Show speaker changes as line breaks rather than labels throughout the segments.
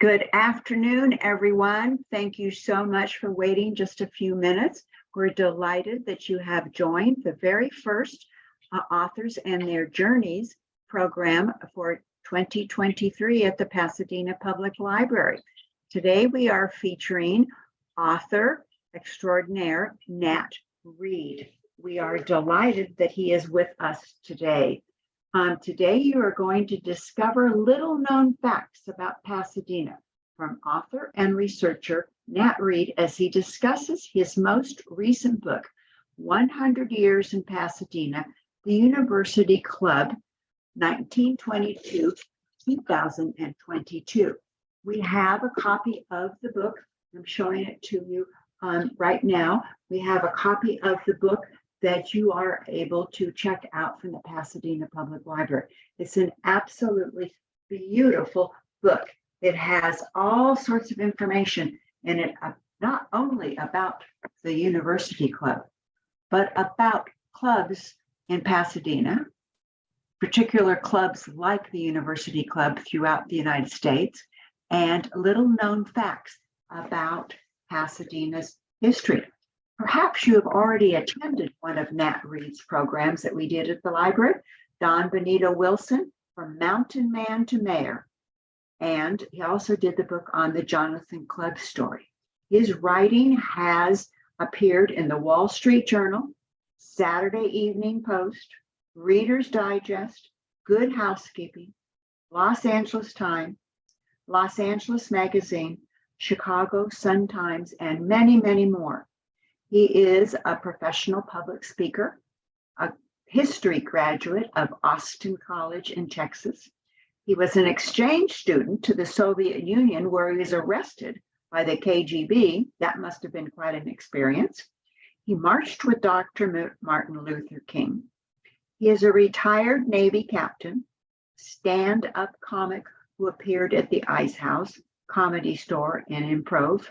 Good afternoon, everyone. Thank you so much for waiting just a few minutes. We're delighted that you have joined the very first Authors and Their Journeys program for 2023 at the Pasadena Public Library. Today we are featuring author extraordinaire Nat Read. We are delighted that he is with us today. Today, you are going to discover little-known facts about Pasadena from author and researcher Nat Read as he discusses his most recent book, 100 Years in Pasadena, the University Club, 1922-2022. We have a copy of the book. I'm showing it to you right now. We have a copy of the book that you are able to check out from the Pasadena Public Library. It's an absolutely beautiful book. It has all sorts of information in it, not only about the University Club, but about clubs in Pasadena, particular clubs like the University Club throughout the United States, and little known facts about Pasadena's history. Perhaps you have already attended one of Nat Read's programs that we did at the library, Don Benito Wilson, From Mountain Man to Mayor. And he also did the book on the Jonathan Club story. His writing has appeared in the Wall Street Journal, Saturday Evening Post, Reader's Digest, Good Housekeeping, Los Angeles Times, Los Angeles Magazine, Chicago Sun-Times, and many, many more. He is a professional public speaker, a history graduate of Austin College in Texas. He was an exchange student to the Soviet Union where he was arrested by the KGB. That must have been quite an experience. He marched with Dr. Martin Luther King. He is a retired Navy captain, stand-up comic who appeared at the Ice House Comedy Store in Improv,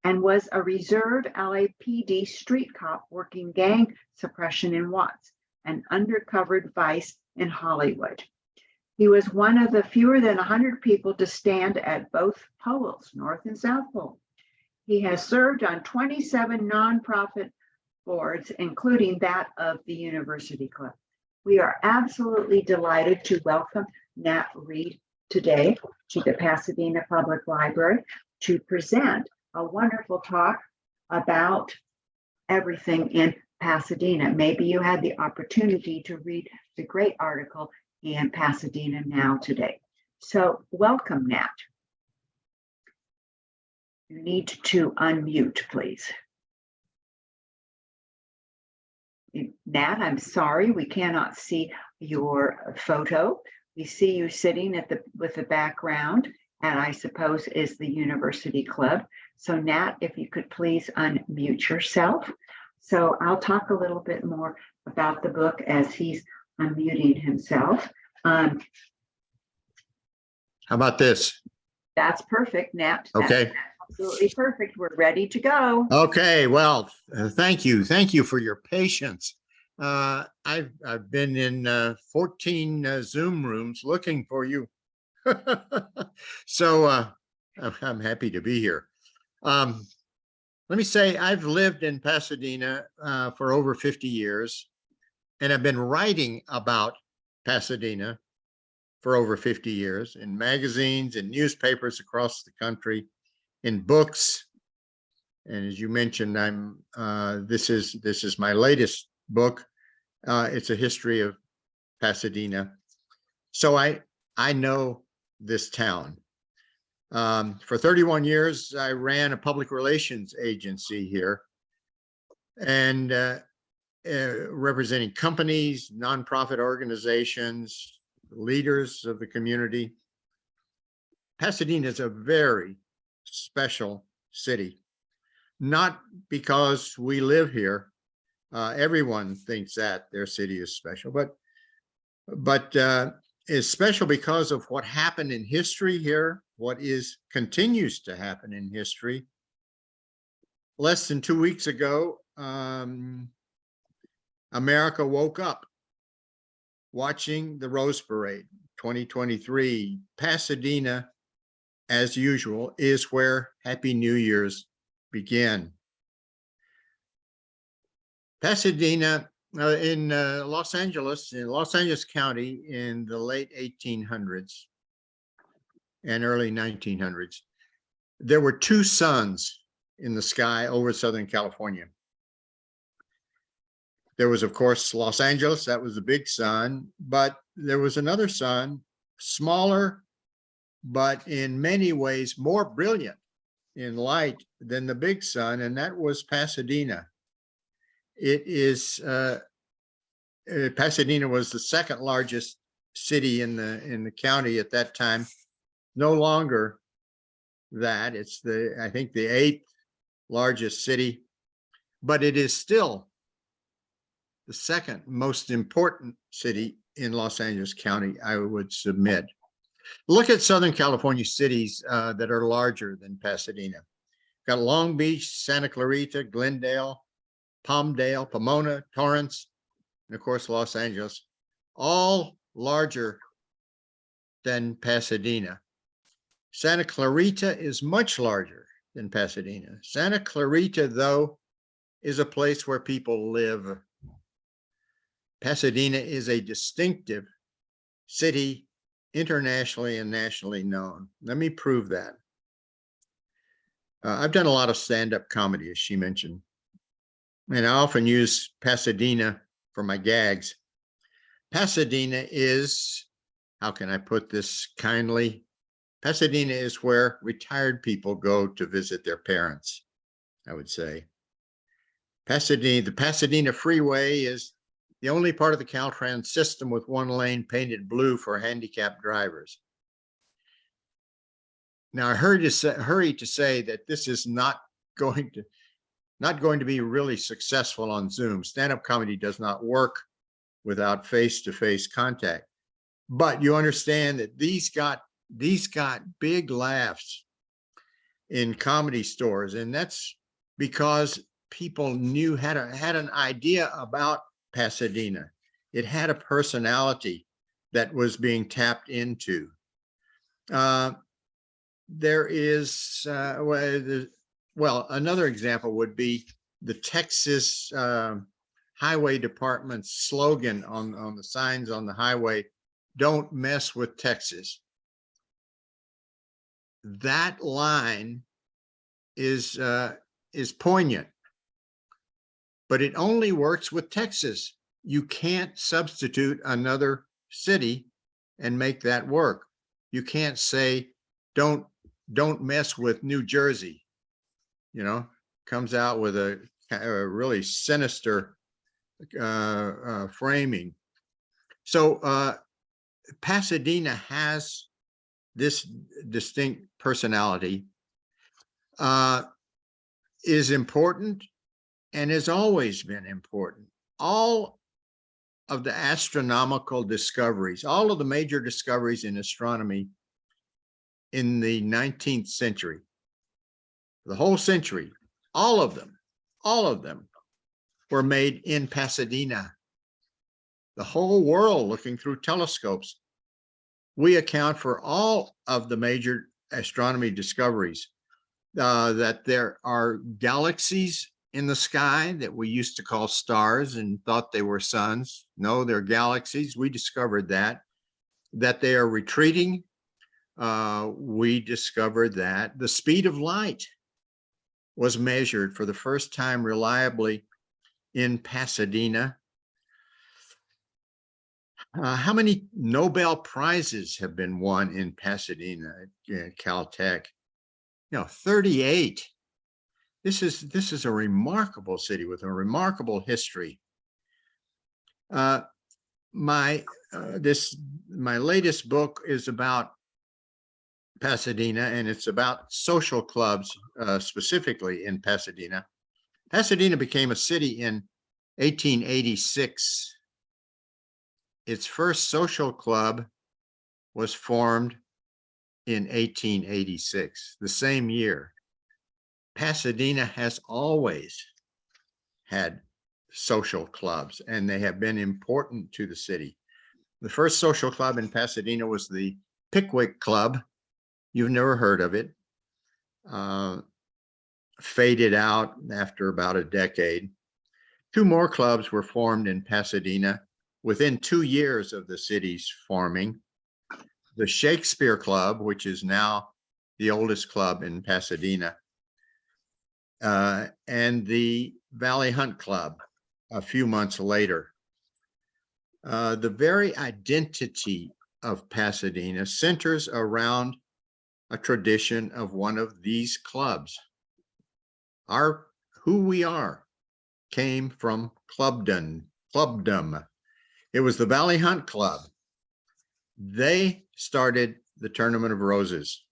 and was a reserve LAPD street cop working gang suppression in Watts, an undercover vice in Hollywood. He was one of the fewer than 100 people to stand at both poles, North and South Pole. He has served on 27 nonprofit boards, including that of the University Club. We are absolutely delighted to welcome Nat Read today to the Pasadena Public Library to present a wonderful talk about everything in Pasadena. Maybe you had the opportunity to read the great article in Pasadena Now today. So welcome, Nat. You need to unmute, please. Nat, I'm sorry, we cannot see your photo. We see you sitting with the background, and I suppose is the University Club. So Nat, if you could please unmute yourself. So I'll talk a little bit more about the book as he's unmuting himself. How
about this?
That's perfect, Nat.
Okay.
That's absolutely perfect. We're ready to go.
Okay. Well, thank you. Thank you for your patience. I've been in 14 Zoom rooms looking for you. So I'm happy to be here. Let me say I've lived in Pasadena for over 50 years, and I've been writing about Pasadena for over 50 years in magazines and newspapers across the country, in books. And as you mentioned, this is my latest book. It's a history of Pasadena. So I know this town. For 31 years, I ran a public relations agency here, and representing companies, nonprofit organizations, leaders of the community. Pasadena is a very special city, not because we live here. Everyone thinks that their city is special, but is special because of what happened in history here, what continues to happen in history. Less than 2 weeks ago, America woke up watching the Rose Parade 2023. Pasadena as usual, is where Happy New Year's begin. Pasadena, in Los Angeles, in Los Angeles County in the late 1800s and early 1900s, there were two suns in the sky over Southern California. There was, of course, Los Angeles, that was the big sun, but there was another sun, smaller, but in many ways more brilliant in light than the big sun, and that was Pasadena. It is, Pasadena was the second largest city in the county at that time. No longer that, it's I think the 8th largest city, but it is still the second most important city in Los Angeles County, I would submit. Look at Southern California cities that are larger than Pasadena. Got Long Beach, Santa Clarita, Glendale, Palmdale, Pomona, Torrance, and of course, Los Angeles, all larger than Pasadena. Santa Clarita is much larger than Pasadena. Santa Clarita, though, is a place where people live. Pasadena is a distinctive city, internationally and nationally known. Let me prove that. I've done a lot of stand-up comedy, as she mentioned, and I often use Pasadena for my gags. Pasadena is, how can I put this kindly? Pasadena is where retired people go to visit their parents, I would say. Pasadena, the Pasadena Freeway is the only part of the Caltrans system with one lane painted blue for handicapped drivers. Now, I hurry to say that this is not going to be really successful on Zoom. Stand-up comedy does not work without face-to-face contact. But you understand that these got big laughs in comedy stores, and that's because people had an idea about Pasadena. It had a personality that was being tapped into. There is, well, another example would be the Texas Highway Department's slogan on the signs on the highway, "Don't mess with Texas." That line is poignant, but it only works with Texas. You can't substitute another city and make that work. You can't say, don't mess with New Jersey, comes out with a really sinister framing. So Pasadena has this distinct personality, is important and has always been important. All of the astronomical discoveries, all of the major discoveries in astronomy in the 19th century, the whole century, all of them were made in Pasadena. The whole world looking through telescopes. We account for all of the major astronomy discoveries, that there are galaxies in the sky that we used to call stars and thought they were suns. No, they're galaxies. We discovered that they are retreating. We discovered that the speed of light was measured for the first time reliably in Pasadena. How many Nobel Prizes have been won in Pasadena at Caltech? 38. This is a remarkable city with a remarkable history. My latest book is about Pasadena, and it's about social clubs, specifically in Pasadena. Pasadena became a city in 1886. Its first social club was formed in 1886, the same year. Pasadena has always had social clubs, and they have been important to the city. The first social club in Pasadena was the Pickwick Club, You've never heard of it. Faded out after about a decade. Two more clubs were formed in Pasadena within 2 years of the city's forming. The Shakespeare Club, which is now the oldest club in Pasadena, and the Valley Hunt Club a few months later. The very identity of Pasadena centers around a tradition of one of these clubs. Who we are came from clubdom. It was the Valley Hunt Club. They started the Tournament of Roses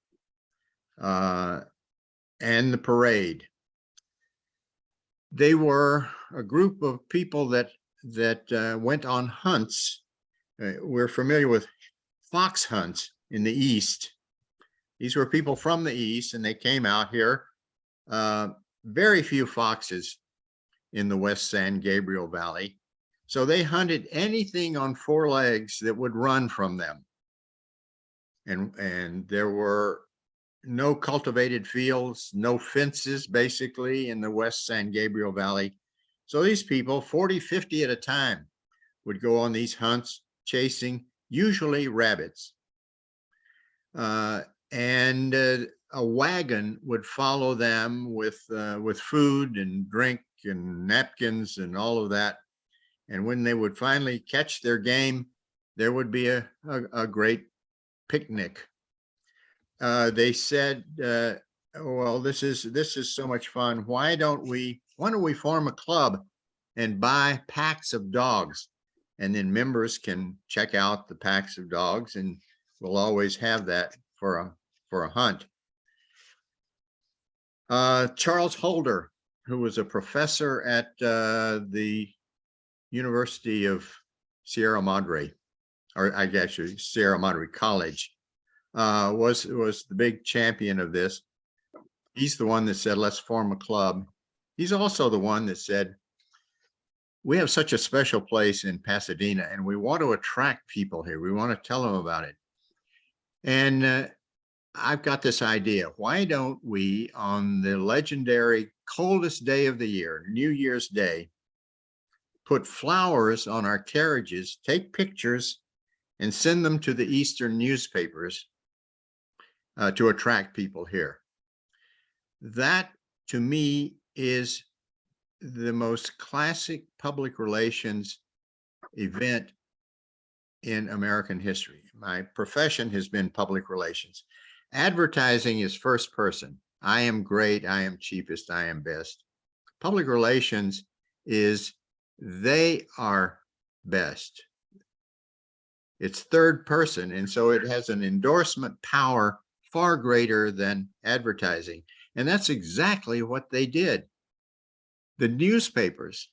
and the parade. They were a group of people that went on hunts. We're familiar with fox hunts in the East. These were people from the East, and they came out here. Very few foxes in the West San Gabriel Valley. So they hunted anything on 4 legs that would run from them. And there were no cultivated fields, no fences, basically, in the West San Gabriel Valley. So these people, 40, 50 at a time, would go on these hunts, chasing usually rabbits. And a wagon would follow them with food and drink and napkins and all of that. And when they would finally catch their game, there would be a great picnic. They said, well, this is so much fun. Why don't we form a club and buy packs of dogs? And then members can check out the packs of dogs, and we'll always have that for a hunt. Charles Holder, who was a professor at the University of Sierra Madre, or I guess Sierra Madre College, was the big champion of this. He's the one that said, let's form a club. He's also the one that said, we have such a special place in Pasadena, and we want to attract people here. We want to tell them about it. And I've got this idea. Why don't we, on the legendary coldest day of the year, New Year's Day, put flowers on our carriages, take pictures, and send them to the Eastern newspapers to attract people here? That, to me, is the most classic public relations event in American history. My profession has been public relations. Advertising is first person. I am great, I am cheapest, I am best. Public relations is they are best. It's third person, and so it has an endorsement power far greater than advertising. And that's exactly what they did. The newspapers,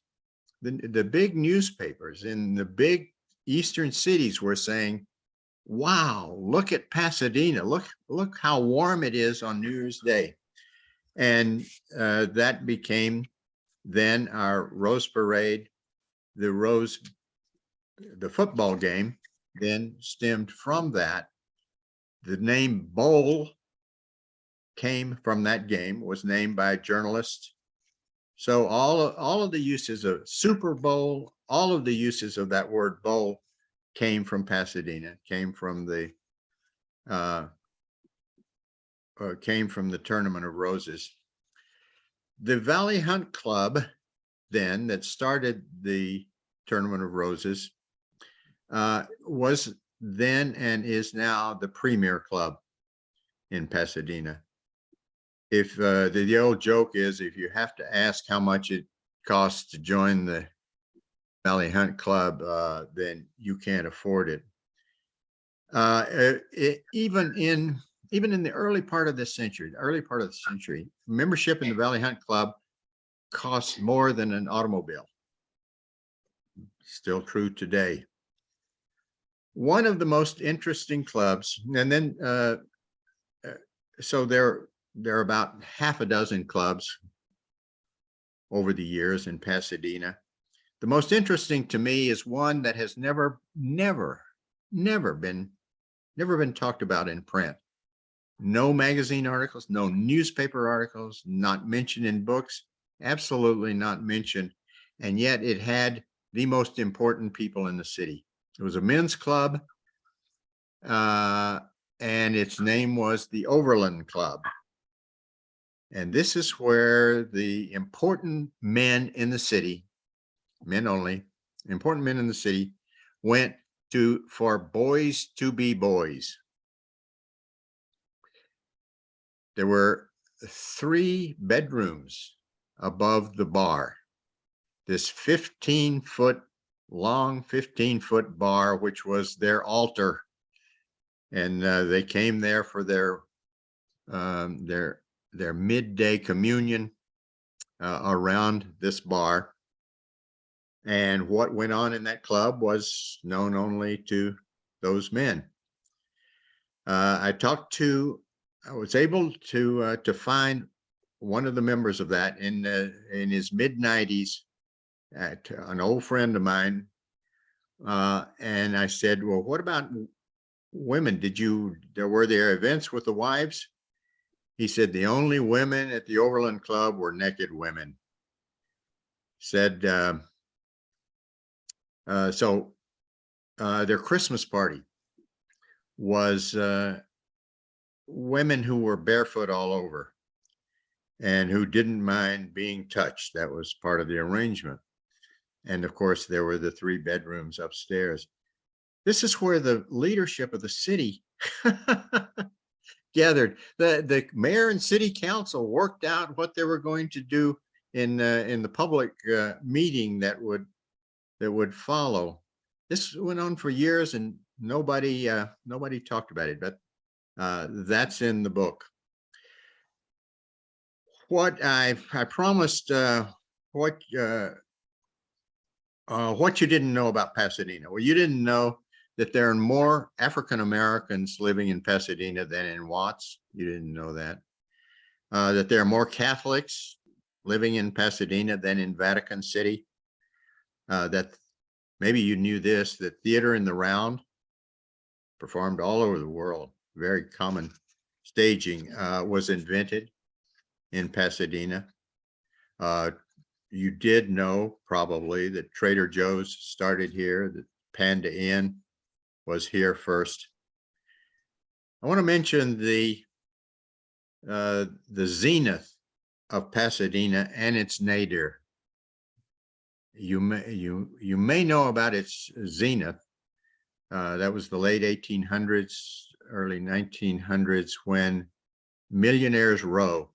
the big newspapers in the big eastern cities were saying, wow, look at Pasadena. Look how warm it is on New Year's Day. And that became then our Rose Parade. The football game then stemmed from that. The name Bowl came from that game, was named by a journalist. So all of the uses of Super Bowl, all of the uses of that word bowl came from Pasadena, came from the Tournament of Roses. The Valley Hunt Club, then, that started the Tournament of Roses, was then and is now the premier club in Pasadena. If the old joke is, if you have to ask how much it costs to join the Valley Hunt Club, then you can't afford it. Even in the early part of the century, membership in the Valley Hunt Club costs more than an automobile. Still true today. One of the most interesting clubs, and then so there are about half a dozen clubs over the years in Pasadena. The most interesting to me is one that has never been talked about in print. No magazine articles, no newspaper articles, not mentioned in books, absolutely not mentioned. And yet it had the most important people in the city. It was a men's club, and its name was the Overland Club. And this is where the important men in the city, men only, important men in the city, went to for boys to be boys. There were 3 bedrooms above the bar. This 15-foot long, 15-foot bar, which was their altar. And they came there for their midday communion around this bar. And what went on in that club was known only to those men. I was able to find one of the members of that in his mid-90s, an old friend of mine. And I said, well, what about women? Were there events with the wives? He said the only women at the Overland Club were naked women. Said, so their Christmas party was women who were barefoot all over and who didn't mind being touched. That was part of the arrangement. And of course, there were the 3 bedrooms upstairs. This is where the leadership of the city gathered. The mayor and city council worked out what they were going to do in the public meeting that would follow. This went on for years, and nobody talked about it, but that's in the book. What I promised, what you didn't know about Pasadena. Well, you didn't know that there are more African Americans living in Pasadena than in Watts. You didn't know that. That there are more Catholics living in Pasadena than in Vatican City. That maybe you knew this, that theater in the round, performed all over the world, very common staging, was invented in Pasadena. You did know probably that Trader Joe's started here, that Panda Inn was here first. I want to mention the zenith of Pasadena and its nadir. You may know about its zenith. That was the late 1800s, early 1900s, when Millionaires Row,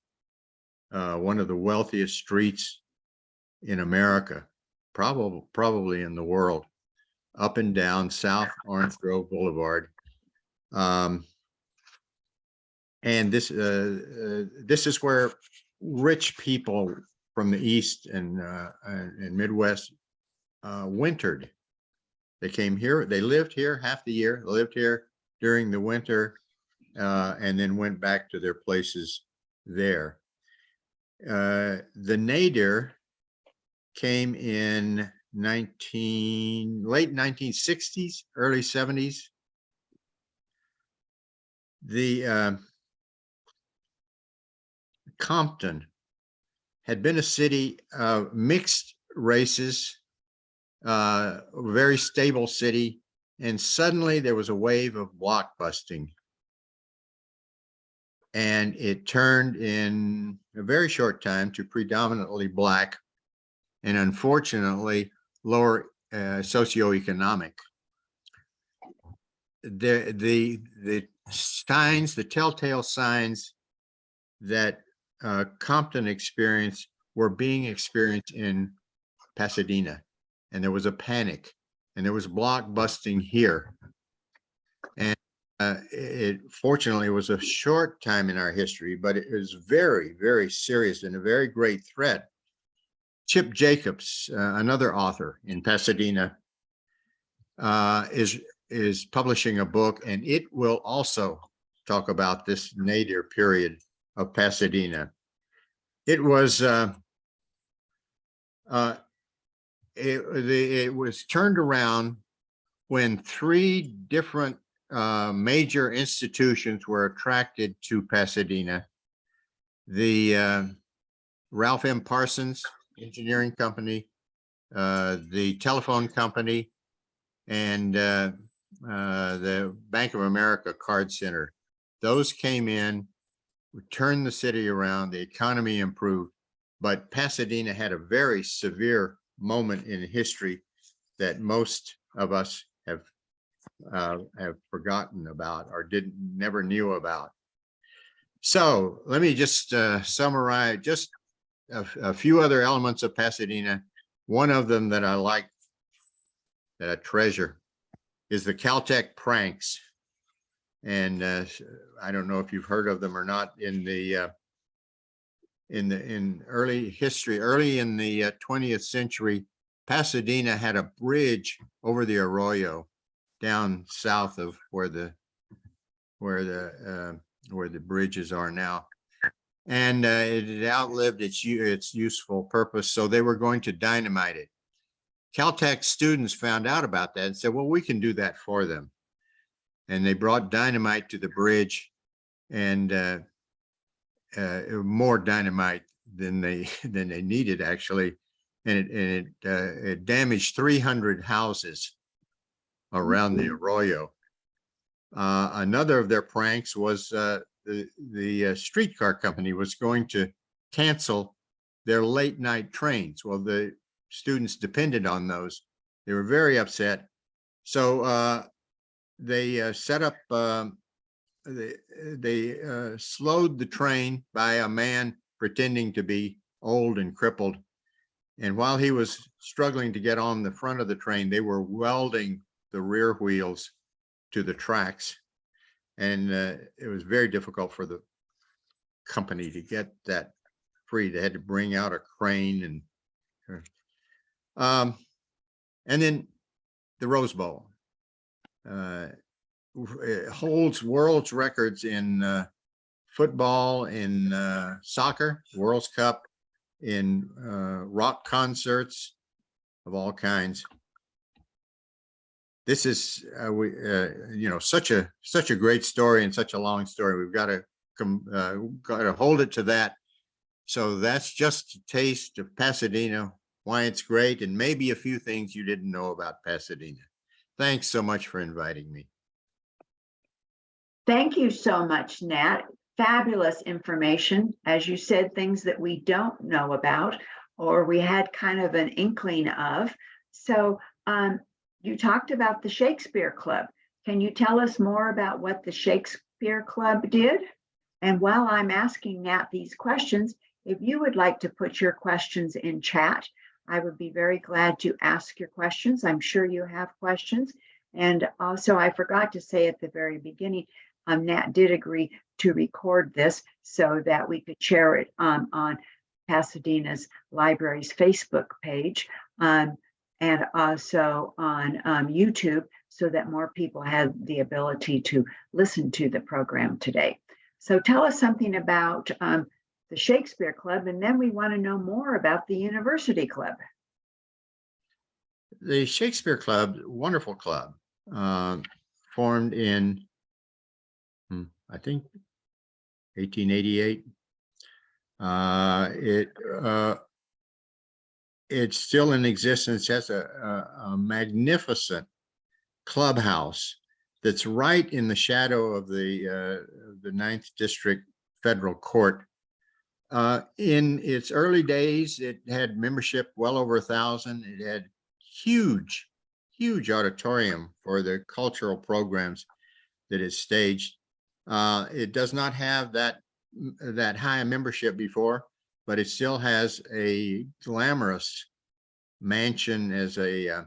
one of the wealthiest streets in America, probably in the world, up and down South Orange Grove Boulevard. And this is where rich people from the East and Midwest wintered. They came here, they lived here half the year, lived here during the winter, and then went back to their places there. The nadir came in late 1960s, early 70s. The Compton had been a city of mixed races, very stable city, and suddenly there was a wave of blockbusting. And it turned in a very short time to predominantly Black and unfortunately lower socioeconomic. The signs, the telltale signs that Compton experienced were being experienced in Pasadena, and there was a panic, and there was blockbusting here. And it fortunately was a short time in our history, but it was very, very serious and a very great threat. Chip Jacobs, another author in Pasadena, is publishing a book, and it will also talk about this nadir period of Pasadena. It was it was turned around when 3 different major institutions were attracted to Pasadena. The Ralph M. Parsons Engineering Company, the telephone company, and the Bank of America Card Center. Those came in, turned the city around, the economy improved, but Pasadena had a very severe moment in history that most of us have forgotten about or never knew about. So let me just summarize just a few other elements of Pasadena. One of them that I like, that I treasure, is the Caltech pranks. And I don't know if you've heard of them or not. In early history, early in the 20th century, Pasadena had a bridge over the Arroyo down south of where the bridges are now, and it outlived its useful purpose. So they were going to dynamite it. Caltech students found out about that and said, "Well, we can do that for them." And they brought dynamite to the bridge, and more dynamite than they needed, actually, and it damaged 300 houses around the Arroyo. Another of their pranks was the streetcar company was going to cancel their late night trains. Well, the students depended on those. They were very upset. So they set up, they slowed the train by a man pretending to be old and crippled. And while he was struggling to get on the front of the train, they were welding the rear wheels to the tracks. And it was very difficult for the company to get that free. They had to bring out a crane, and then the Rose Bowl. It holds world's records in football, in soccer, World Cup, in rock concerts of all kinds. This is such a great story and such a long story. We've got to hold it to that. So that's just a taste of Pasadena, why it's great, and maybe a few things you didn't know about Pasadena. Thanks so much for inviting me.
Thank you so much, Nat. Fabulous information. As you said, things that we don't know about or we had kind of an inkling of. So you talked about the Shakespeare Club. Can you tell us more about what the Shakespeare Club did? And while I'm asking Nat these questions, if you would like to put your questions in chat, I would be very glad to ask your questions. I'm sure you have questions. And also, I forgot to say at the very beginning, Nat did agree to record this so that we could share it on Pasadena's Library's Facebook page, and also on YouTube, so that more people had the ability to listen to the program today. So tell us something about the Shakespeare Club, and then we want to know more about the University Club.
The Shakespeare Club, wonderful club, formed in, I think, 1888. It's still in existence. Has a magnificent clubhouse that's right in the shadow of the 9th District Federal Court. In its early days, it had membership well over 1,000. It had huge auditorium for the cultural programs that it staged. It does not have that high a membership before, but it still has a glamorous mansion as a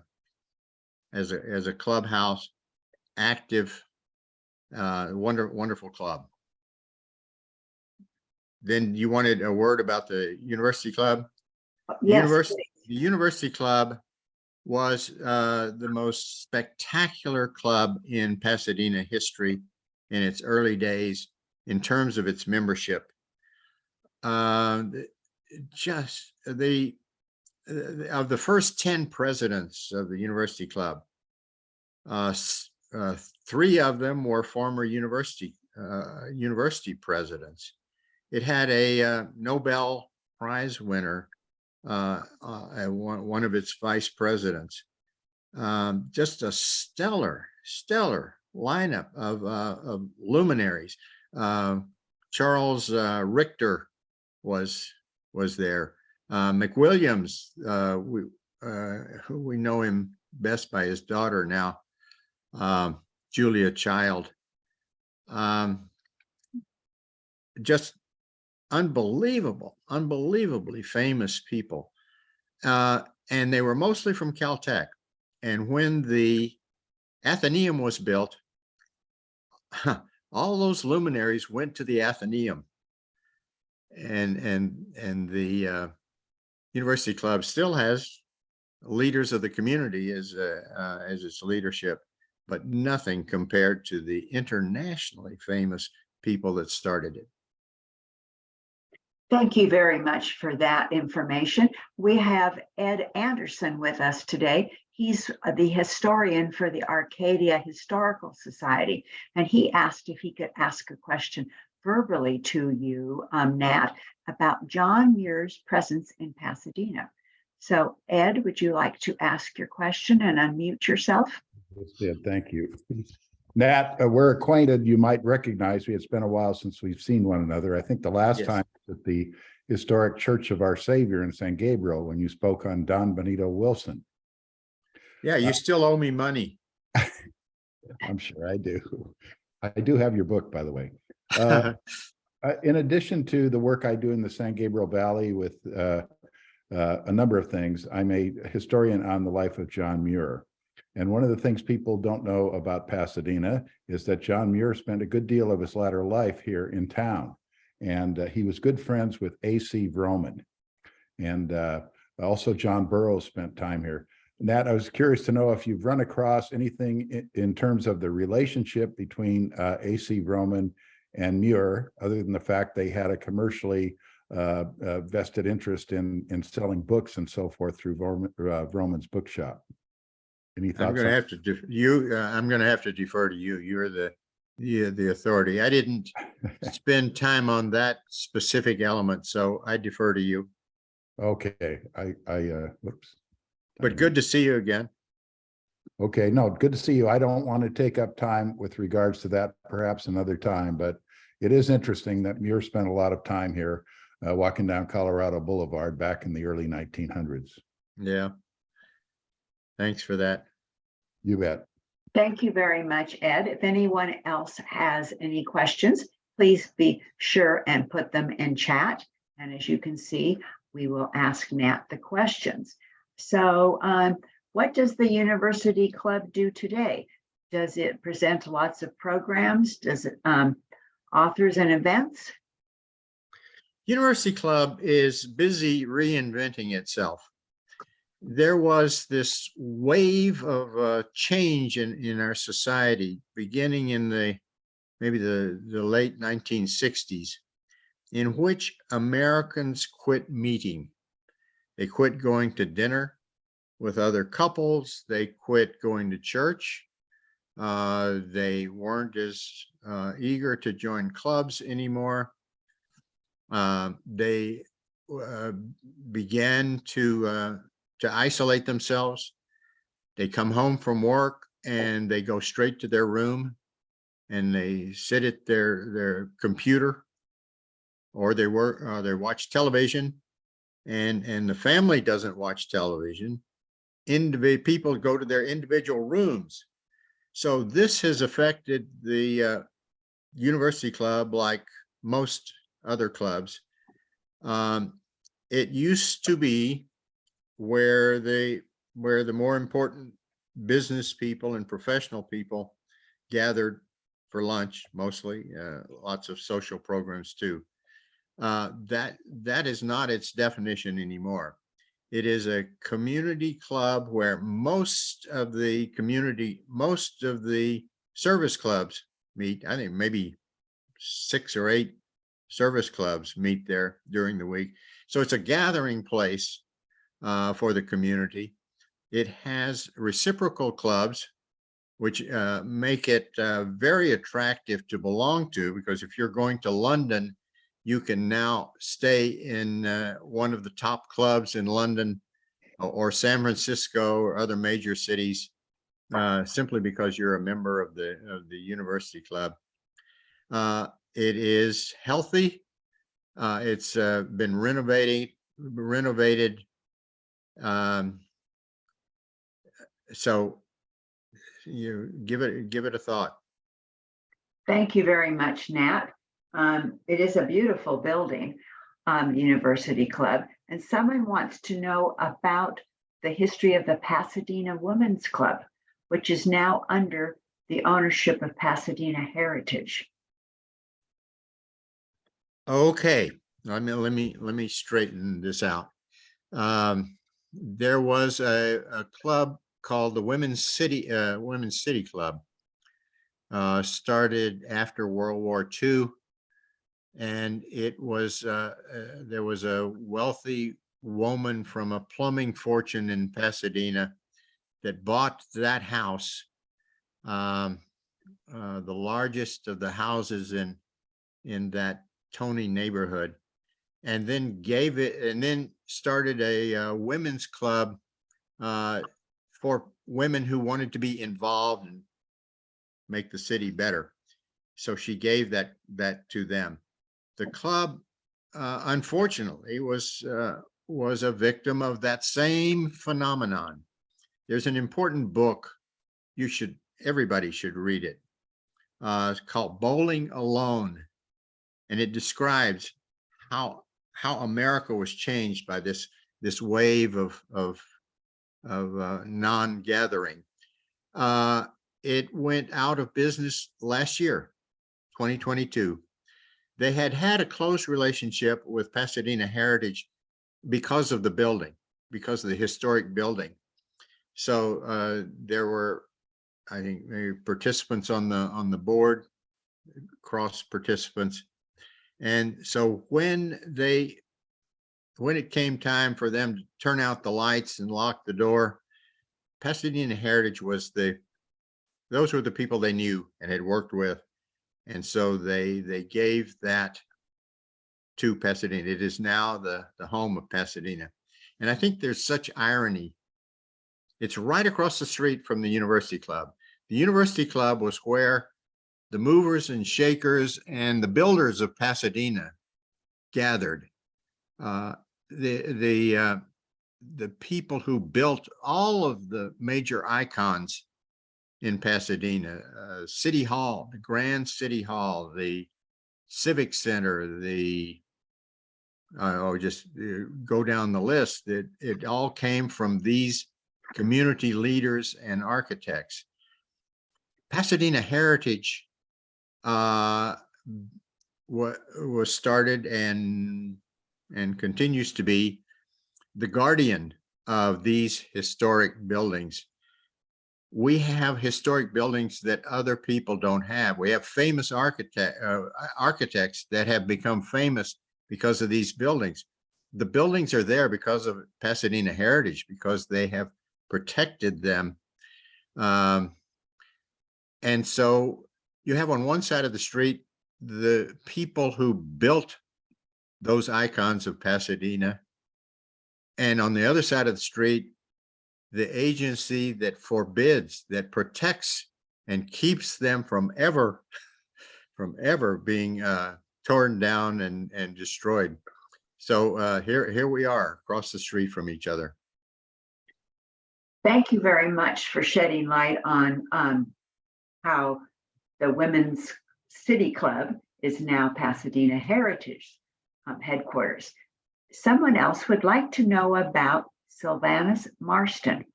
clubhouse, active, wonderful club. Then you wanted a word about the University Club?
Yes.
The University Club was the most spectacular club in Pasadena history in its early days in terms of its membership. Just of the first 10 presidents of the University Club, three of them were former university presidents. It had a Nobel Prize winner, one of its vice presidents. Just a stellar lineup of luminaries. Charles Richter was there. McWilliams, who we know him best by his daughter now, Julia Child. Just unbelievably famous people. And they were mostly from Caltech. And when the Athenaeum was built, all those luminaries went to the Athenaeum. And the University Club still has leaders of the community as its leadership, but nothing compared to the internationally famous people that started it.
Thank you very much for that information. We have Ed Anderson with us today. He's the historian for the Arcadia Historical Society, and he asked if he could ask a question verbally to you, Nat, about John Muir's presence in Pasadena. So, Ed, would you like to ask your question and unmute yourself?
Yes, thank you. Nat, we're acquainted. You might recognize me. It's been a while since we've seen one another. I think the last time at the historic Church of Our Savior in San Gabriel, when you spoke on Don Benito Wilson.
Yeah, you still owe me money.
I'm sure I do. I do have your book, by the way. In addition to the work I do in the San Gabriel Valley with a number of things, I'm a historian on the life of John Muir. And one of the things people don't know about Pasadena is that John Muir spent a good deal of his latter life here in town. And he was good friends with A.C. Vroman. And also John Burroughs spent time here. Nat, I was curious to know if you've run across anything in terms of the relationship between A.C. Vroman and Muir, other than the fact they had a commercially vested interest in selling books and so forth through Vroman's bookshop. Any thoughts?
I'm going to have to I'm going to have to defer to you. You're the authority. I didn't spend time on that specific element, so I defer to you.
Okay, whoops.
But good to see you again.
Okay, no, good to see you. I don't want to take up time with regards to that, perhaps another time, but it is interesting that Muir spent a lot of time here walking down Colorado Boulevard back in the early 1900s.
Yeah. Thanks for that.
You bet.
Thank you very much, Ed. If anyone else has any questions, please be sure and put them in chat. And as you can see, we will ask Nat the questions. So what does the University Club do today? Does it present lots of programs? Does it authors and events?
University Club is busy reinventing itself. There was this wave of change in our society beginning in maybe the late 1960s, in which Americans quit meeting. They quit going to dinner with other couples. They quit going to church. They weren't as eager to join clubs anymore. They began to isolate themselves. They come home from work and they go straight to their room and they sit at their computer, or they watch television, and the family doesn't watch television. People go to their individual rooms. So this has affected the University Club like most other clubs. It used to be where the more important business people and professional people gathered for lunch, mostly, lots of social programs too. That is not its definition anymore. It is a community club where most of the service clubs meet. I think maybe 6 or 8 service clubs meet there during the week. So it's a gathering place for the community. It has reciprocal clubs which make it very attractive to belong to, because if you're going to London, you can now stay in one of the top clubs in London or San Francisco or other major cities simply because you're a member of the University Club. It is healthy. It's been renovated. So you give it a thought.
Thank you very much, Nat. It is a beautiful building, University Club, and someone wants to know about the history of the Pasadena Women's Club, which is now under the ownership of Pasadena Heritage.
Okay, let me straighten this out. There was a club called the Women's City Club, started after World War II, and it was there was a wealthy woman from a plumbing fortune in Pasadena that bought that house, the largest of the houses in that Tony neighborhood, and then started a women's club for women who wanted to be involved and make the city better. So she gave that to them. The club, unfortunately, was a victim of that same phenomenon. There's an important book everybody should read it. It's called Bowling Alone, and it describes how America was changed by this wave of non-gathering. It went out of business last year, 2022. They had a close relationship with Pasadena Heritage because of the building, because of the historic building. So there were, I think, maybe participants on the board, cross participants. And so when it came time for them to turn out the lights and lock the door, Pasadena Heritage those were the people they knew and had worked with. And so they gave that to Pasadena. It is now the home of Pasadena. And I think there's such irony. It's right across the street from the University Club. The University Club was where the movers and shakers and the builders of Pasadena gathered. The people who built all of the major icons in Pasadena, City Hall, the Grand City Hall, the Civic Center, just go down the list. It all came from these community leaders and architects. Pasadena Heritage was started and continues to be the guardian of these historic buildings. We have historic buildings that other people don't have. We have famous architects that have become famous because of these buildings. The buildings are there because of Pasadena Heritage, because they have protected them. And so you have on one side of the street the people who built those icons of Pasadena, and on the other side of the street, the agency that forbids, that protects and keeps them from ever being torn down and destroyed. So here we are across the street from each other.
Thank you very much for shedding light on how the Women's City Club is now Pasadena Heritage headquarters. Someone else would like to know about Sylvanus Marston,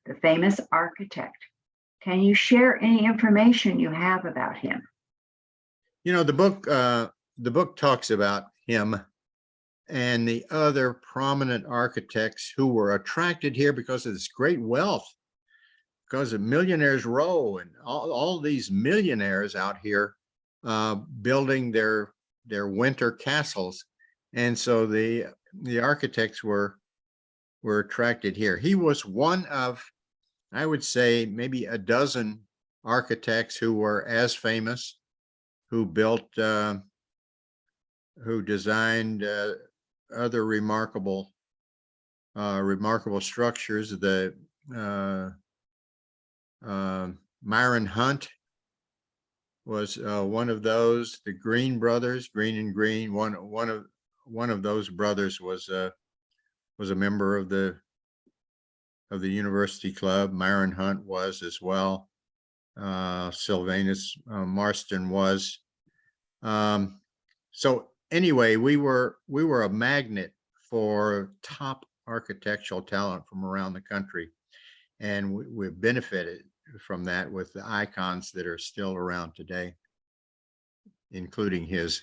the famous architect. Can you share any information you have about him?
You know, the book talks about him and the other prominent architects who were attracted here because of this great wealth, because of Millionaires Row and all these millionaires out here building their winter castles. And so the architects were attracted here. He was one of, I would say, maybe a dozen architects who were as famous, who built, who designed other remarkable structures. The Myron Hunt was one of those. The Green brothers, Green and Green, one of those brothers was a member of the University Club. Myron Hunt was as well. Sylvanus Marston was. So anyway, we were a magnet for top architectural talent from around the country, and we've benefited from that with the icons that are still around today, including his.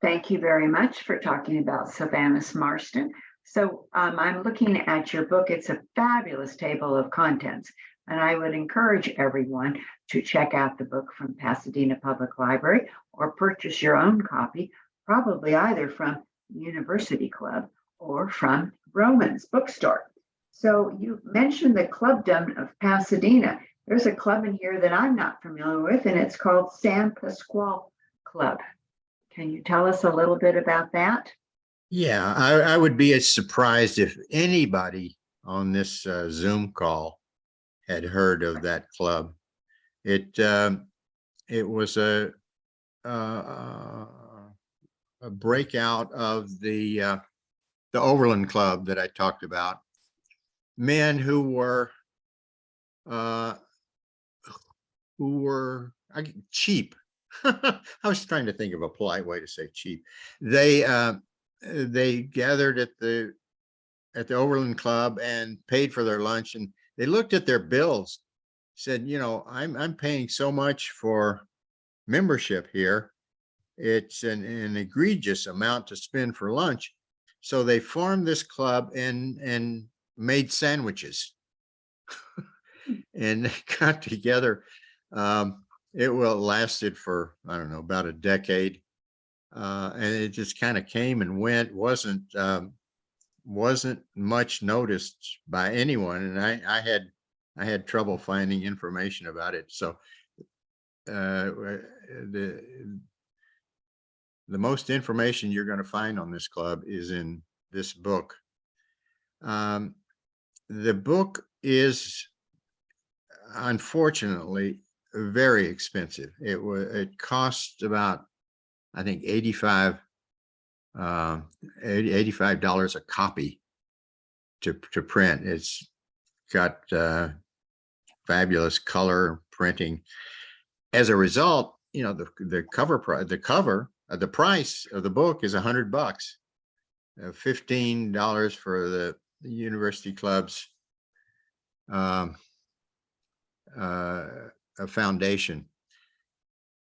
Thank you very much for talking about Sylvanus Marston. So I'm looking at your book. It's a fabulous table of contents, and I would encourage everyone to check out the book from Pasadena Public Library or purchase your own copy, probably either from University Club or from Roman's bookstore. So you mentioned the Clubdom of Pasadena. There's a club in here that I'm not familiar with, and it's called San Pasqual Club. Can you tell us a little bit about that?
Yeah, I would be as surprised if anybody on this Zoom call had heard of that club. It was a breakout of the Overland Club that I talked about. Men who were cheap. I was trying to think of a polite way to say cheap. They gathered at the Overland Club and paid for their lunch, and they looked at their bills, said, you know, I'm paying so much for membership here. It's an egregious amount to spend for lunch. So they formed this club and made sandwiches and they got together. It lasted for, I don't know, about a decade. And it just kind of came and went, wasn't much noticed by anyone. And I had trouble finding information about it. So the most information you're going to find on this club is in this book. The book is unfortunately very expensive. It cost about, I think, $85 a copy to print. It's got fabulous color printing. As a result, you know, the price of the book is $100, $15 for the University Club's a foundation.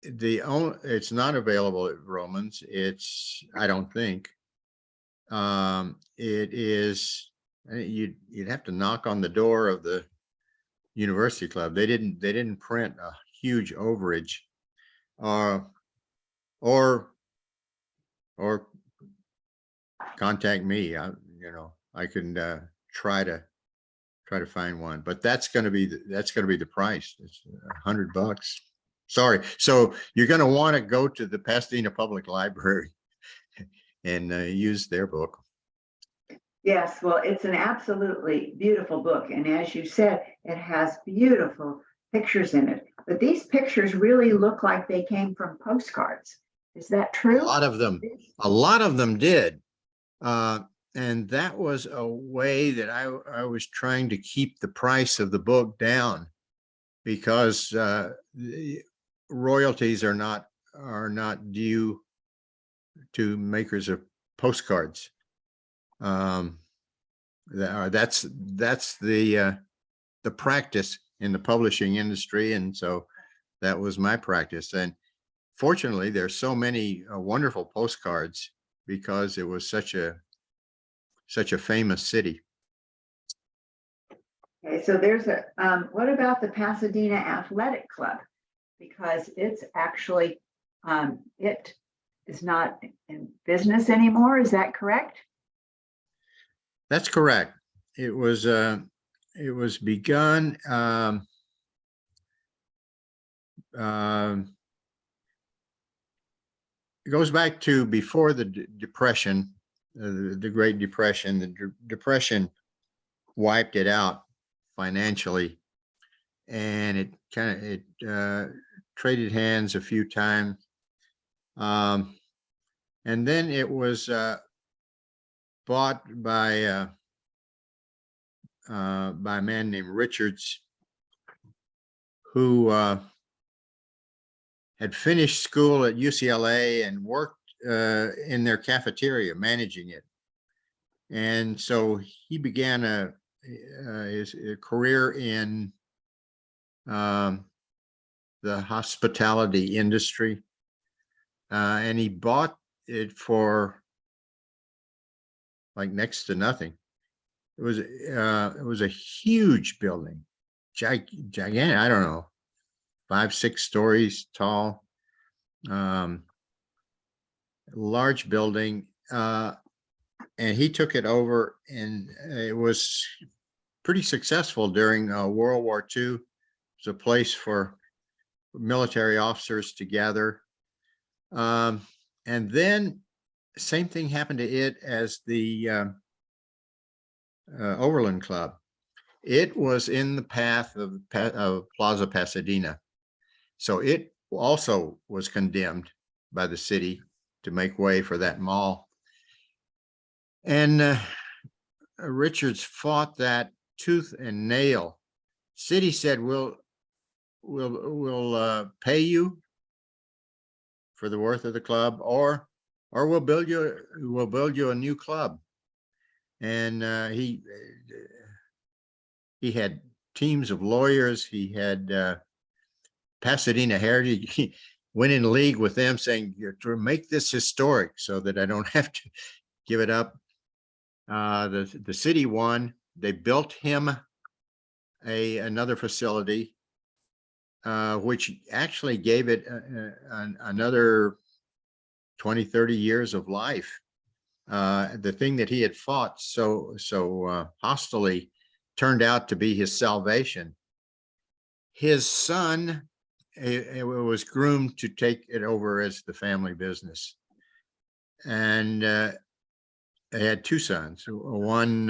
It's not available at Romans. I don't think. It is, you'd have to knock on the door of the University Club. They didn't print a huge overage, or contact me. I can try to find one, but that's going to be the price. It's $100. Sorry. So you're going to want to go to the Pasadena Public Library and use their book.
Yes, well, it's an absolutely beautiful book. And as you said, it has beautiful pictures in it. But these pictures really look like they came from postcards. Is that true?
A lot of them did. And that was a way that I was trying to keep the price of the book down, because royalties are not due to makers of postcards. That's the practice in the publishing industry, and so that was my practice. And fortunately, there's so many wonderful postcards because it was such a famous city.
Okay, so there's what about the Pasadena Athletic Club? Because it's actually, it is not in business anymore. Is that correct?
That's correct. It was begun it goes back to before the Depression, the Great Depression. The Depression wiped it out financially, and it kind of traded hands a few times, and then it was bought by a man named Richards, who had finished school at UCLA and worked in their cafeteria, managing it. And so he began his career in the hospitality industry, and he bought it for like next to nothing. It was a huge building, gigantic. I don't know, 5-6 stories tall, large building, and he took it over, and it was pretty successful during World War II. It was a place for military officers to gather, and then same thing happened to it as the Overland Club. It was in the path of Plaza Pasadena. So it also was condemned by the city to make way for that mall. And Richards fought that tooth and nail. City said, we'll pay you for the worth of the club, or we'll build you a new club. And he had teams of lawyers. He had Pasadena Heritage. He went in league with them, saying, to make this historic so that I don't have to give it up. The city won. They built him another facility, which actually gave it another 20, 30 years of life. The thing that he had fought so hostily turned out to be his salvation. His son it was groomed to take it over as the family business, and they had 2 sons. One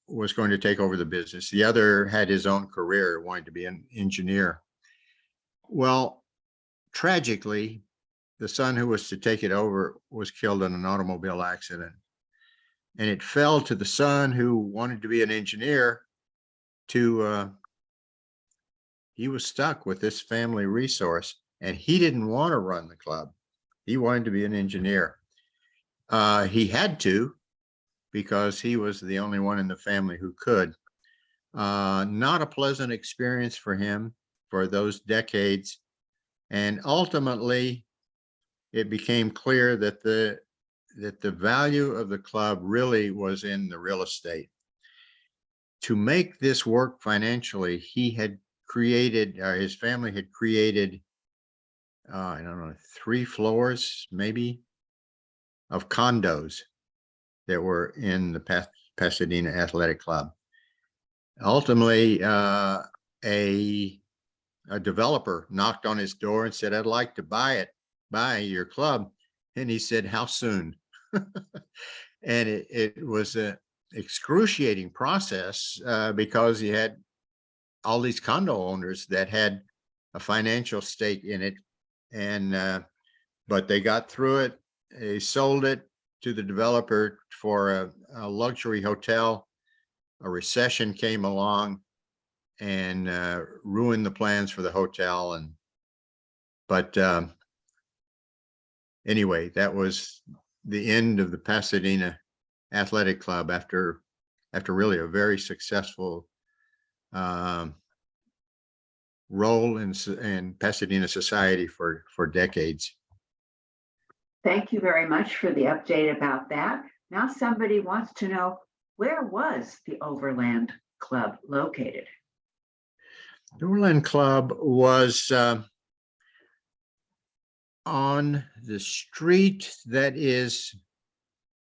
was going to take over the business. The other had his own career, wanted to be an engineer. Well, tragically, the son who was to take it over was killed in an automobile accident. And it fell to the son who wanted to be an engineer to, he was stuck with this family resource, and he didn't want to run the club. He wanted to be an engineer. He had to, because he was the only one in the family who could. Not a pleasant experience for him for those decades. And ultimately, it became clear that the value of the club really was in the real estate. To make this work financially, he had created, his family had created, I don't know, 3 floors maybe of condos that were in the Pasadena Athletic Club. Ultimately, a developer knocked on his door and said, I'd like to buy your club. And he said, how soon? And it was an excruciating process because you had all these condo owners that had a financial stake in it. And but they got through it. They sold it to the developer for a luxury hotel. A recession came along and ruined the plans for the hotel. But anyway, that was the end of the Pasadena Athletic Club after really a very successful role in Pasadena society for decades.
Thank you very much for the update about that. Now somebody wants to know, where was the Overland Club located?
The Overland Club was on the street that is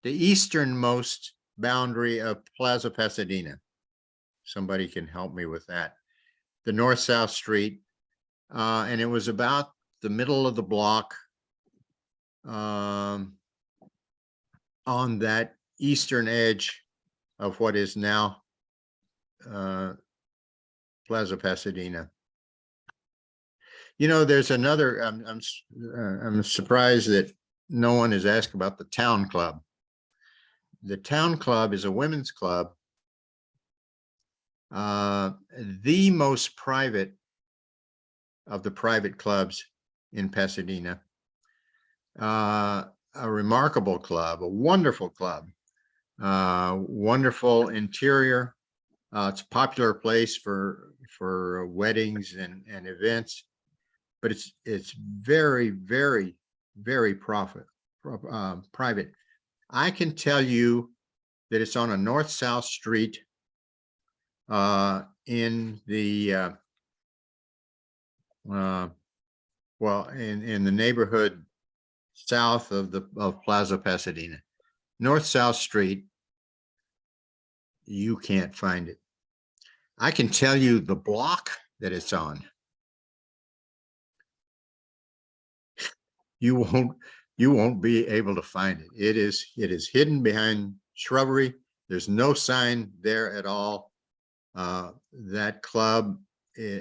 the easternmost boundary of Plaza Pasadena. Somebody can help me with that. The north-south street and it was about the middle of the block, on that eastern edge of what is now Plaza Pasadena. You know, there's another. I'm surprised that no one has asked about the Town Club. The Town Club is a women's club, the most private of the private clubs in Pasadena. A remarkable club, a wonderful club, wonderful interior. It's a popular place for weddings and events, but it's very, very, very private. I can tell you that it's on a north-south street in the well, in the neighborhood south of Plaza Pasadena, north-south street. You can't find it. I can tell you the block that it's on. You won't be able to find it. It is hidden behind shrubbery. There's no sign there at all. That club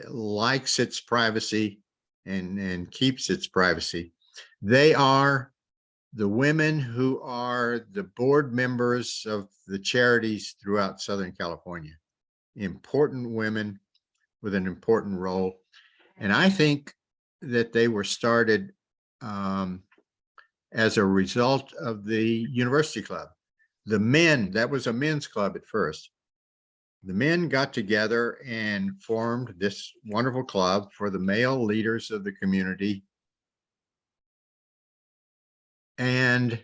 likes its privacy and keeps its privacy. They are the women who are the board members of the charities throughout Southern California. Important women with an important role. And I think that they were started as a result of the University Club. The men, that was a men's club at first. The men got together and formed this wonderful club for the male leaders of the community. And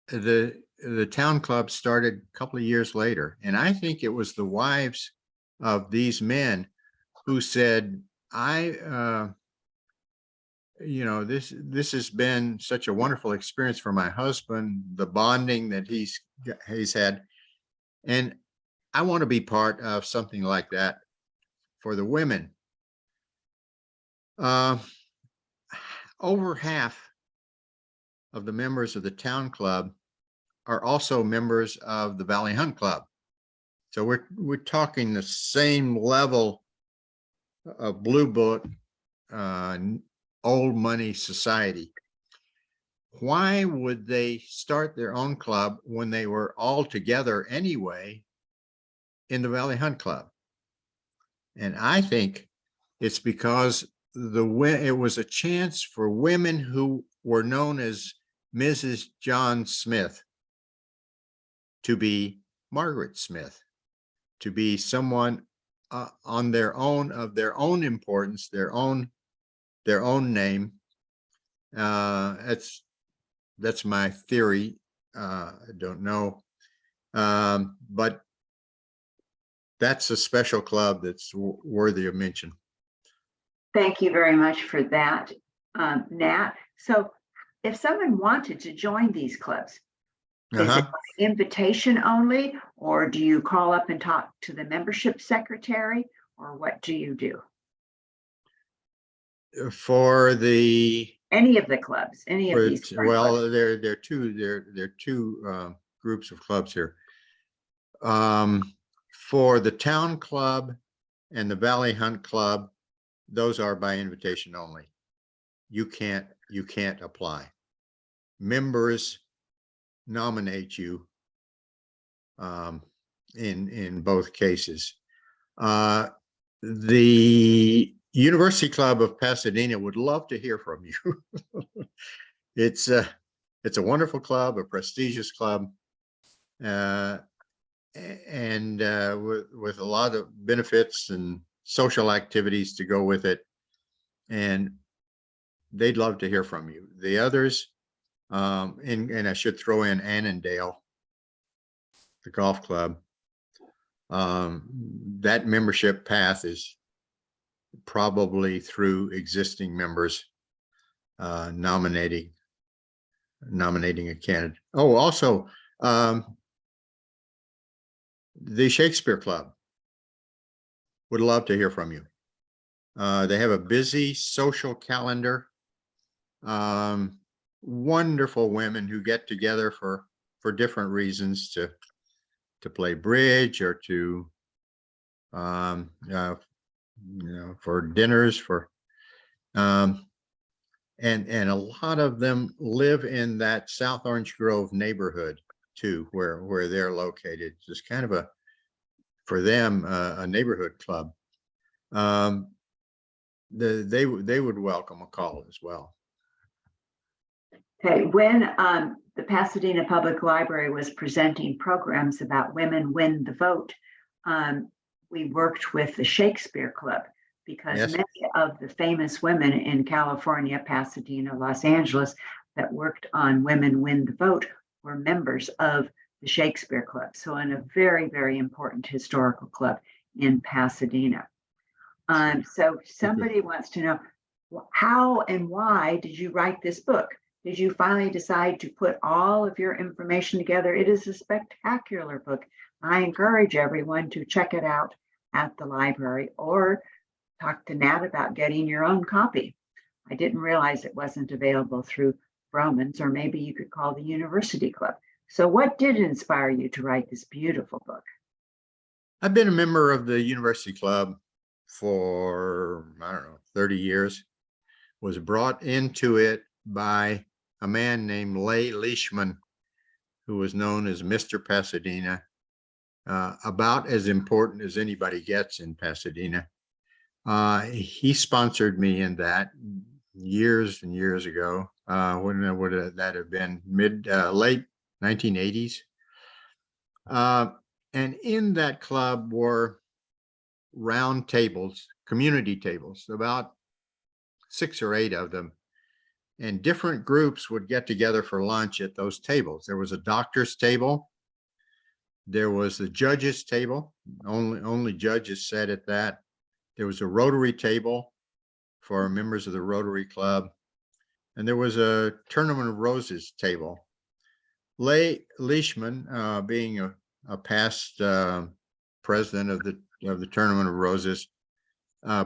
the town club started a couple of years later. And I think it was the wives of these men who said, this has been such a wonderful experience for my husband, the bonding that he's had. And I want to be part of something like that for the women. Over half of the members of the town club are also members of the Valley Hunt Club. So we're talking the same level of blue book, old money society. Why would they start their own club when they were all together anyway in the Valley Hunt Club? And I think it's because it was a chance for women who were known as Mrs. John Smith to be Margaret Smith, to be someone on their own, of their own importance, their own name. That's my theory. I don't know, but that's a special club that's worthy of mention.
Thank you very much for that, Nat. So if someone wanted to join these clubs, is it invitation only, or do you call up and talk to the membership secretary, or what do you do?
For
any of the clubs, any of these?
Well, there are two groups of clubs here. For the town club and the Valley Hunt Club, those are by invitation only. You can't apply. Members nominate you in both cases. The University Club of Pasadena would love to hear from you. It's a wonderful club, a prestigious club, and with a lot of benefits and social activities to go with it. And they'd love to hear from you. The others, and I should throw in Annandale, the golf club. That membership path is probably through existing members nominating a candidate. Oh, also the Shakespeare Club would love to hear from you. They have a busy social calendar. Wonderful women who get together for different reasons, to play bridge, or to for dinners, um, and a lot of them live in that South Orange Grove neighborhood too, where they're located. Just kind of for them, a neighborhood club. They would welcome a call as well.
Okay, when the Pasadena Public Library was presenting programs about Women Win the Vote, we worked with the Shakespeare Club, because
Yes.
many of the famous women in California, Pasadena, Los Angeles, that worked on Women Win the Vote were members of the Shakespeare Club. So, in a very, very important historical club in Pasadena. So somebody wants to know, how and why did you write this book? Did you finally decide to put all of your information together? It is a spectacular book. I encourage everyone to check it out at the library, or talk to Nat about getting your own copy. I didn't realize it wasn't available through Vroman's, or maybe you could call the University Club. So what did inspire you to write this beautiful book?
I've been a member of the University Club for, I don't know, 30 years. Was brought into it by a man named Lay Leishman, who was known as Mr. Pasadena, about as important as anybody gets in Pasadena. He sponsored me in that years and years ago. When would that have been? Late 1980s. And in that club were round tables, community tables, about 6 or 8 of them. And different groups would get together for lunch at those tables. There was a doctor's table. There was the judge's table. Only judges sat at that. There was a Rotary table for members of the Rotary Club. And there was a Tournament of Roses table. Lay Leishman, being a past president of the Tournament of Roses,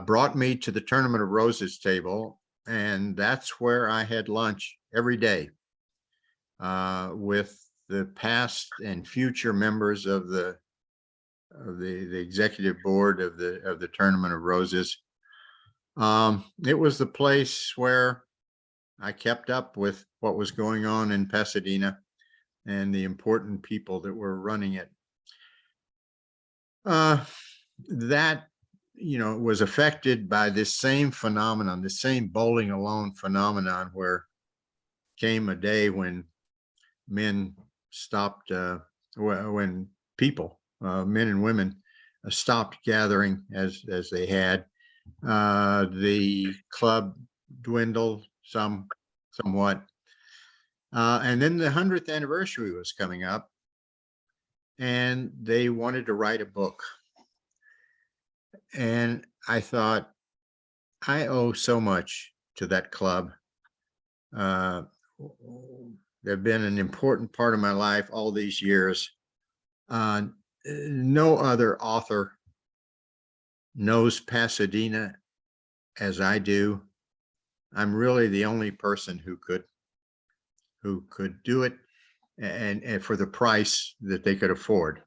brought me to the Tournament of Roses table. And that's where I had lunch every day with the past and future members of the executive board of the Tournament of Roses. It was the place where I kept up with what was going on in Pasadena and the important people that were running it. That was affected by this same phenomenon, the same bowling alone phenomenon, where came a day when men stopped, when people, men and women, stopped gathering as they had. The club dwindled somewhat. And then the 100th anniversary was coming up, and they wanted to write a book. And I thought, I owe so much to that club. They've been an important part of my life all these years. No other author knows Pasadena as I do. I'm really the only person who could do it, and for the price that they could afford.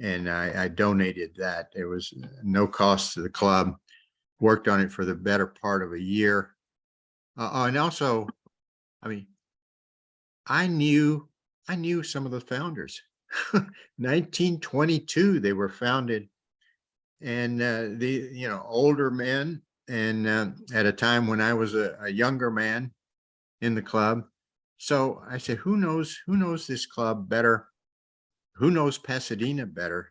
And I donated that. It was no cost to the club. Worked on it for the better part of a year. And also, I mean, I knew some of the founders. 1922, they were founded, and the older men, and at a time when I was a younger man in the club. So I said, who knows this club better? Who knows Pasadena better?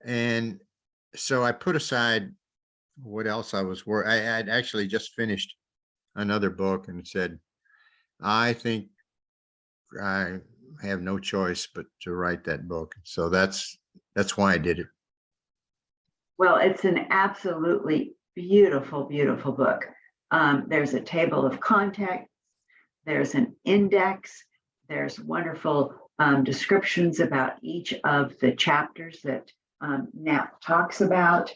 And so I put aside what else I was working. I had actually just finished another book and said, I think I have no choice but to write that book. So that's why I did it.
Well, it's an absolutely beautiful, beautiful book. There's a table of contents. There's an index. There's wonderful descriptions about each of the chapters that Nat talks about.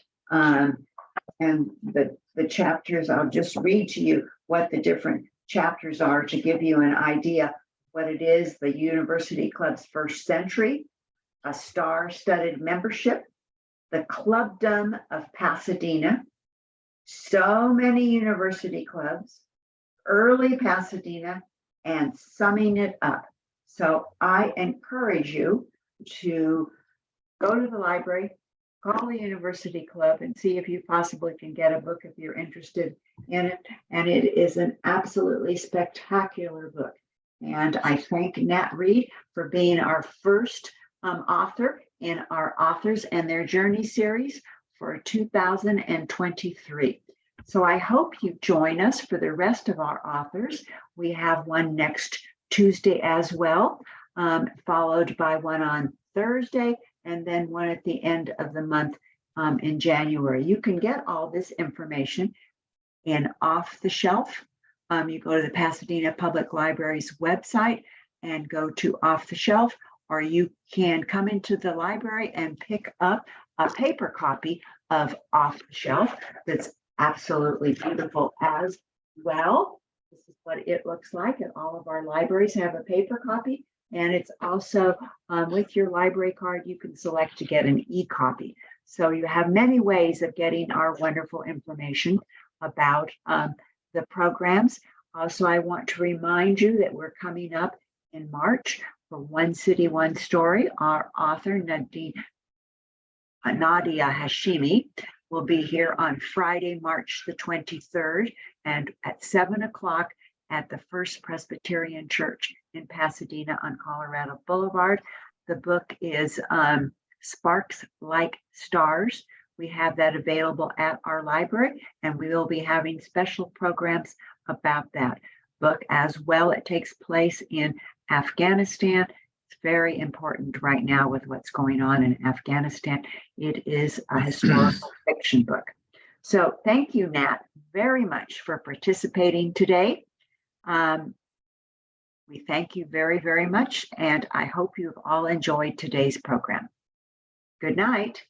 And the chapters, I'll just read to you what the different chapters are to give you an idea what it is. The University Club's first century, a star-studded membership, the Clubdom of Pasadena, so many university clubs, early Pasadena, and summing it up. So I encourage you to go to the library, call the University Club, and see if you possibly can get a book if you're interested in it. And it is an absolutely spectacular book. And I thank Nat Read for being our first author in our Authors and Their Journey series for 2023. So I hope you join us for the rest of our authors. We have one next Tuesday as well, followed by one on Thursday, and then one at the end of the month in January. You can get all this information in Off the Shelf. You go to the Pasadena Public Library's website and go to Off the Shelf, or you can come into the library and pick up a paper copy of Off the Shelf that's absolutely beautiful as well. This is what it looks like, and all of our libraries have a paper copy. And it's also with your library card, you can select to get an e-copy. So you have many ways of getting our wonderful information about the programs. Also, I want to remind you that we're coming up in March for One City, One Story. Our author, Nadia Hashimi, will be here on Friday, March the 23rd, and at 7 o'clock at the First Presbyterian Church in Pasadena on Colorado Boulevard. The book is Sparks Like Stars. We have that available at our library, and we will be having special programs about that book as well. It takes place in Afghanistan. It's very important right now with what's going on in Afghanistan. It is a historical fiction book. So thank you, Nat, very much for participating today. We thank you very, very much, and I hope you've all enjoyed today's program. Good night.